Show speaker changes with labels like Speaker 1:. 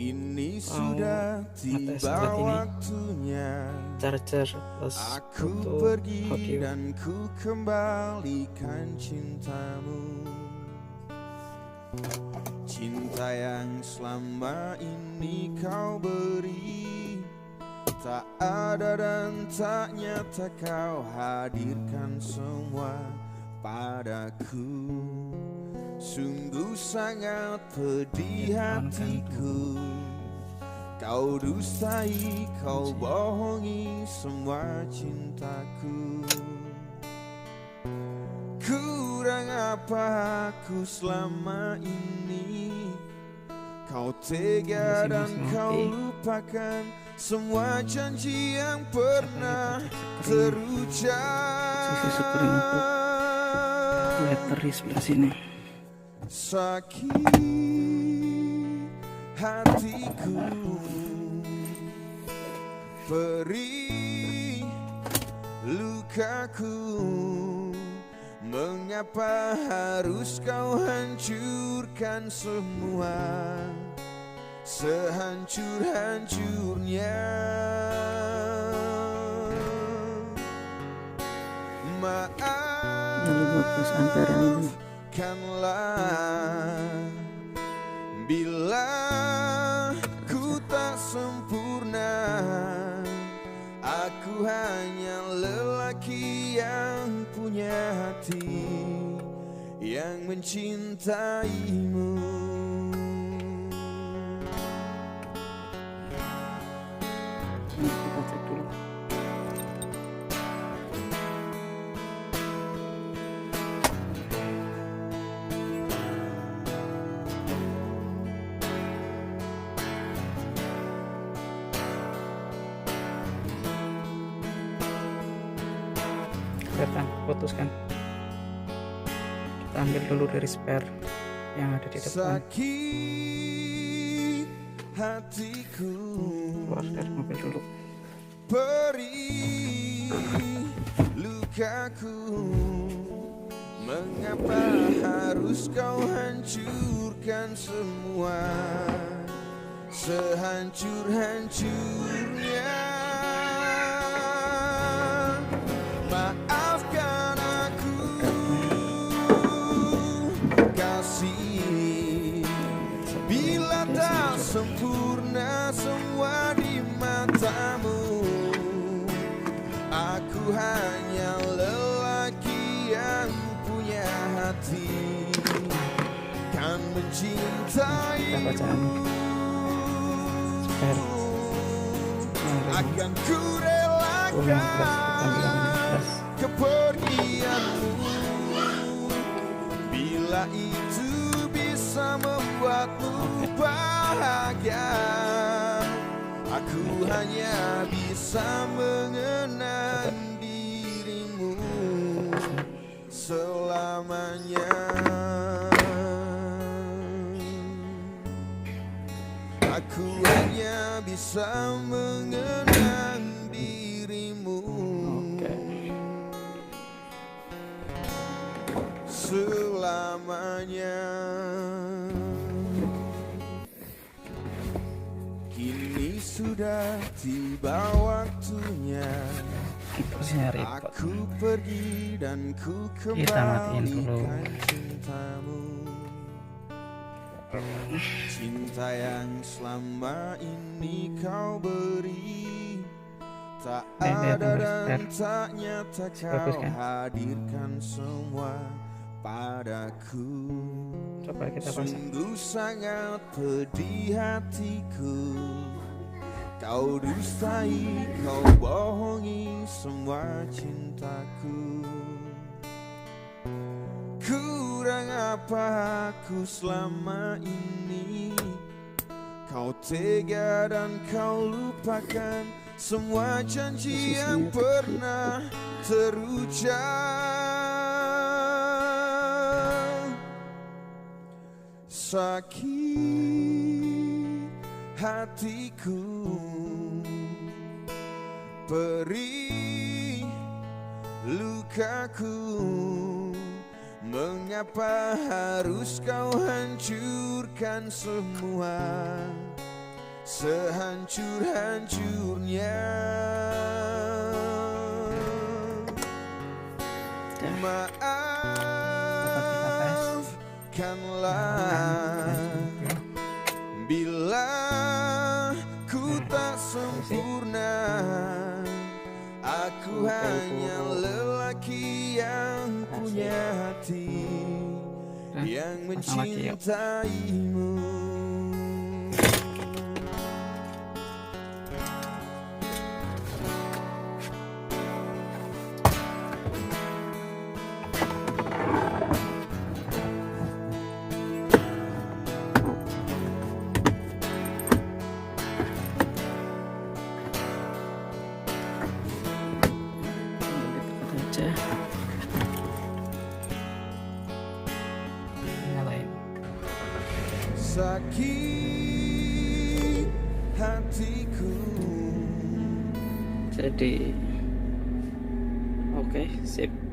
Speaker 1: Kini
Speaker 2: mau
Speaker 1: sudah
Speaker 2: ngetes
Speaker 1: tiba
Speaker 2: alat ini,
Speaker 1: waktunya
Speaker 2: charger plus
Speaker 1: aku
Speaker 2: untuk
Speaker 1: pergi
Speaker 2: audio.
Speaker 1: dan ku kembalikan cintamu, cinta yang selama ini kau beri. Tak ada dan tak nyata kau hadirkan semua padaku. Sungguh sangat pedih hatiku. Kau dustai, kau bohongi semua cintaku. Kurang apa aku selama ini? Kau tega dan kau lupakan semua janji yang pernah terucap.
Speaker 2: Sisi screen untuk letter di sebelah sini.
Speaker 1: Sakit hatiku, perih lukaku. Mengapa harus kau hancurkan semua sehancur-hancurnya? Maafkanlah bila ku tak sempurna. Aku hanya lelaki yang punya hati yang mencintaimu.
Speaker 2: Kita cek dulu. Kelihatan putuskan. Kita ambil dulu dari spare yang ada di depan.
Speaker 1: Sakit hatiku,
Speaker 2: Keluar dari mobil dulu.
Speaker 1: perih lukaku. Mengapa harus kau hancurkan semua sehancur-hancurnya? Maafkan aku, kasih, bila tak sempurna semua di matamu. Aku hanya lelaki yang punya hati kan mencintaimu. Akan ku relakan kepergianmu bila itu bisa membuatmu bahagia. Aku hanya bisa mengenang dirimu selamanya. Aku hanya bisa mengenang dirimu selamanya. Kini sudah tiba waktunya aku pergi dan ku kembalikan cintamu, cinta yang selama ini kau beri. Tak ada dan tak nyata kau hadirkan semua padaku. Sungguh sangat pedih hatiku. Kau dustai, kau bohongi semua cintaku. Kurang apa aku selama ini? Kau tega dan kau lupakan semua janji yang pernah terucap. Sakit hatiku, perih lukaku. Mengapa harus kau hancurkan semua sehancur-hancurnya. Maafkanlah bila ku tak sempurna. Aku hanya lelaki yang punya hati yang mencintaimu.
Speaker 2: Nyalain.
Speaker 1: Sakit hatiku.
Speaker 2: Jadi oke, sip.